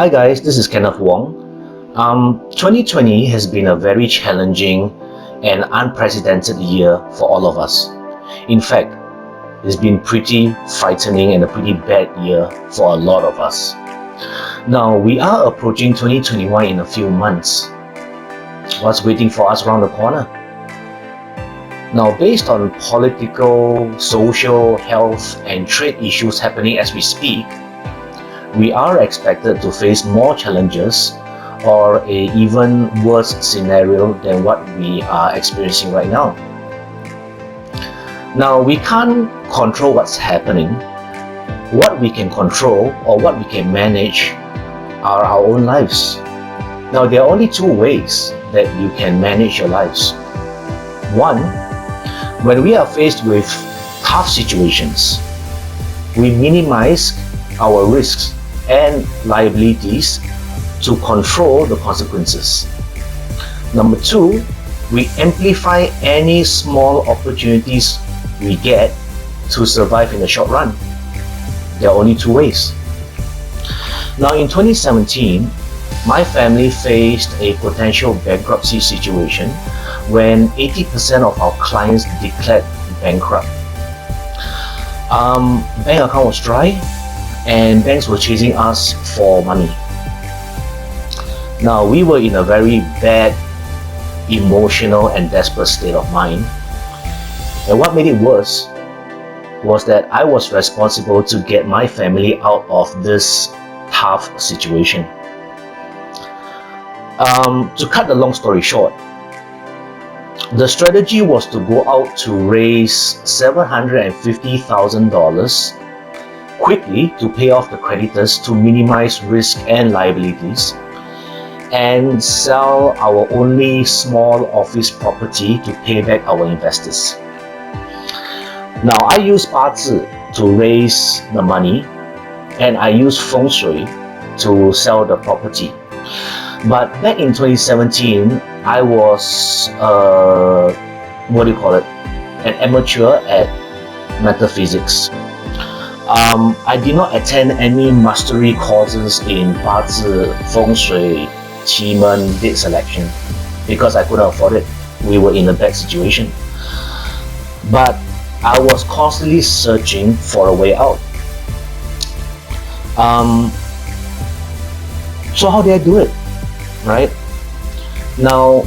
Hi guys, this is Kenneth Wong. 2020 has been a very challenging and unprecedented year for all of us. In fact, it's been pretty frightening and a pretty bad year for a lot of us. Now, we are approaching 2021 in a few months. What's waiting for us around the corner? Now, based on political, social, health, and trade issues happening as we speak, we are expected to face more challenges or an even worse scenario than what we are experiencing right now. Now, we can't control what's happening. What we can control or what we can manage are our own lives. Now, there are only two ways that you can manage your lives. One, when we are faced with tough situations, we minimize our risks and liabilities to control the consequences. Number two, we amplify any small opportunities we get to survive in the short run. There are only two ways. Now, in 2017, my family faced a potential bankruptcy situation when 80% of our clients declared bankrupt. Bank account was dry and banks were chasing us for money. Now, we were in a very bad emotional and desperate state of mind. And what made it worse was that I was responsible to get my family out of this tough situation. To cut the long story short, the strategy was to go out to raise $750,000 quickly to pay off the creditors to minimize risk and liabilities, and sell our only small office property to pay back our investors. Now, I use 八字 to raise the money, and I use feng shui to sell the property. But back in 2017, I was an amateur at metaphysics. I did not attend any mastery courses in 八字, feng shui, qi men, date selection, because I couldn't afford it. We were in a bad situation. But I was constantly searching for a way out. So how did I do it? Right? Now,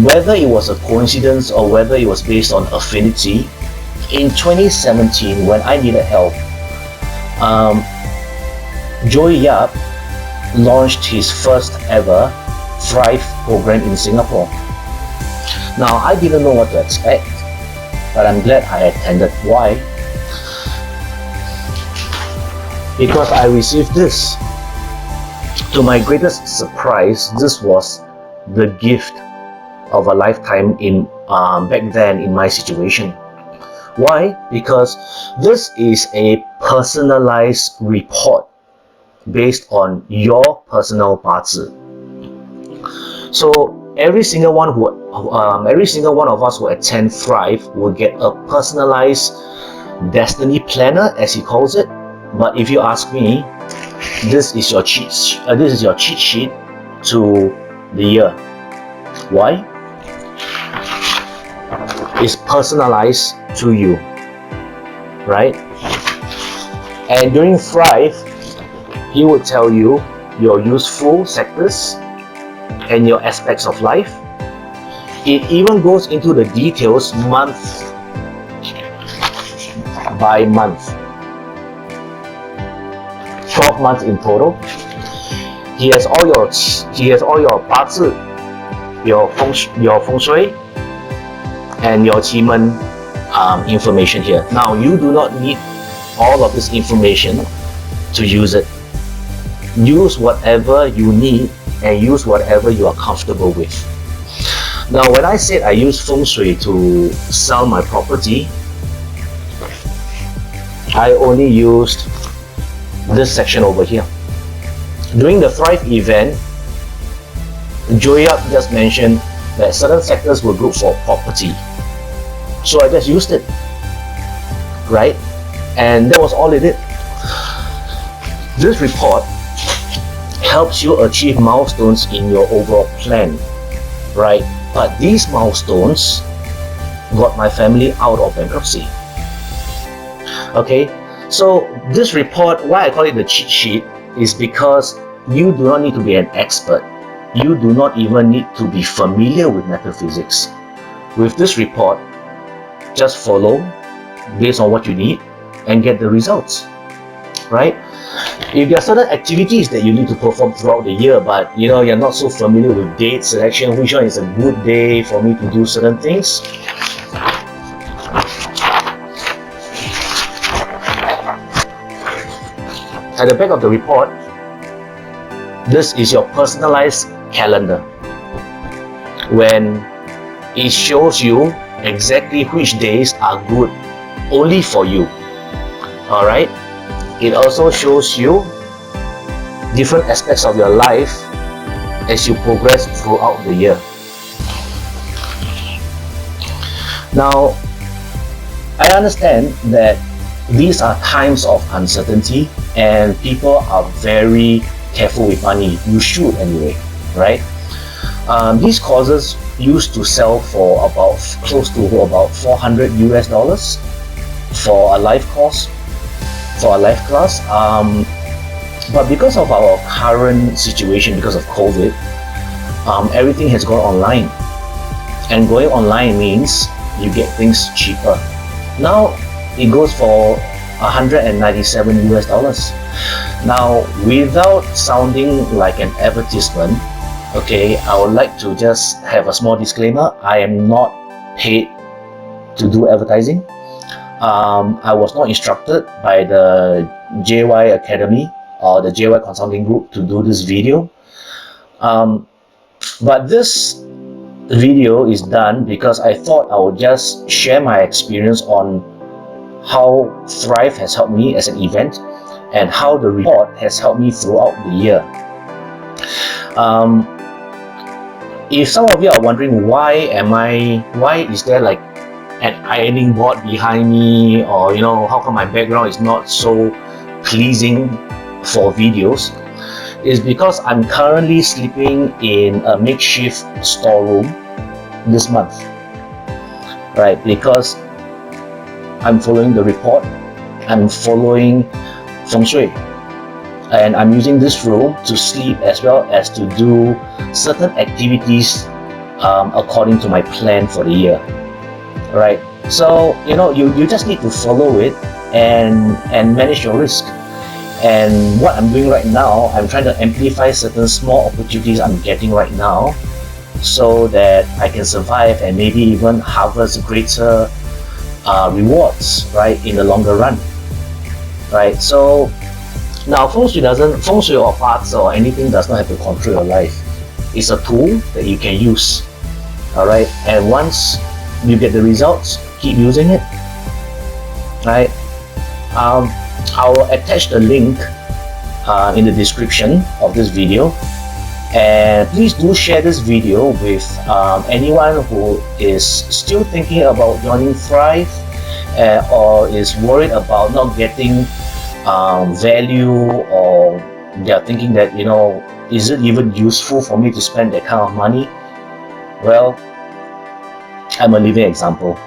whether it was a coincidence or whether it was based on affinity, in 2017, when I needed help, Joey Yap launched his first ever Thrive program in Singapore. Now, I didn't know what to expect, but I'm glad I attended. Why? Because I received this. To my greatest surprise, this was the gift of a lifetime in back then in my situation. Why? Because this is a personalized report based on your personal 八字. So every single one of us who attend Thrive will get a personalized destiny planner, as he calls it. But if you ask me, this is your cheat sheet to the year. Why? It's personalized to you, right? And during Thrive, he would tell you your useful sectors and your aspects of life. It even goes into the details month by month. 12 months in total. He has all your 八字, your feng shui, and your qi men information here. Now, you do not need all of this information to use it. Use whatever you need and use whatever you are comfortable with. Now, when I said I use feng shui to sell my property, I only used this section over here. During the Thrive event, Joey Yap just mentioned that certain sectors were good for property. So I just used it, right? And that was all it did. This report helps you achieve milestones in your overall plan, right? But these milestones got my family out of bankruptcy. Okay, so this report, why I call it the cheat sheet, is because you do not need to be an expert. You do not even need to be familiar with metaphysics. With this report, just follow based on what you need and get the results, right? If there are certain activities that you need to perform throughout the year, but you're not so familiar with date selection, which one is a good day for me to do certain things, at the back of the report, this is your personalized calendar, when it shows you exactly which days are good only for you. All right, it also shows you different aspects of your life as you progress throughout the year. Now, I understand that these are times of uncertainty and people are very careful with money. You should anyway, right? These courses used to sell for about close to about $400 for a live course, for a live class. But because of our current situation, because of COVID, everything has gone online. And going online means you get things cheaper. Now it goes for $197. Now, without sounding like an advertisement, okay, I would like to just have a small disclaimer. I am not paid to do advertising. I was not instructed by the JY Academy or the JY Consulting Group to do this video. But this video is done because I thought I would just share my experience on how Thrive has helped me as an event and how the report has helped me throughout the year. If some of you are wondering why is there like an ironing board behind me, or how come my background is not so pleasing for videos, is because I'm currently sleeping in a makeshift storeroom this month, right? Because I'm following the report, I'm following Feng Shui, and I'm using this room to sleep as well as to do certain activities according to my plan for the year, right? So you just need to follow it and manage your risk. And what I'm doing right now, I'm trying to amplify certain small opportunities I'm getting right now so that I can survive and maybe even harvest greater rewards, right, in the longer run, right? So now Feng Shui or parts or anything does not have to control your life. It's a tool that you can use, all right? And once you get the results, keep using it, right? I'll attach the link in the description of this video, and please do share this video with anyone who is still thinking about joining Thrive or is worried about not getting value, or they are thinking that is it even useful for me to spend that kind of money? Well, I'm a living example.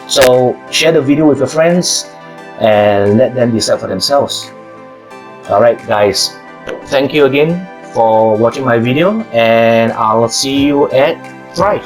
So share the video with your friends and let them decide for themselves. Alright guys, thank you again for watching my video, and I'll see you at Thrive.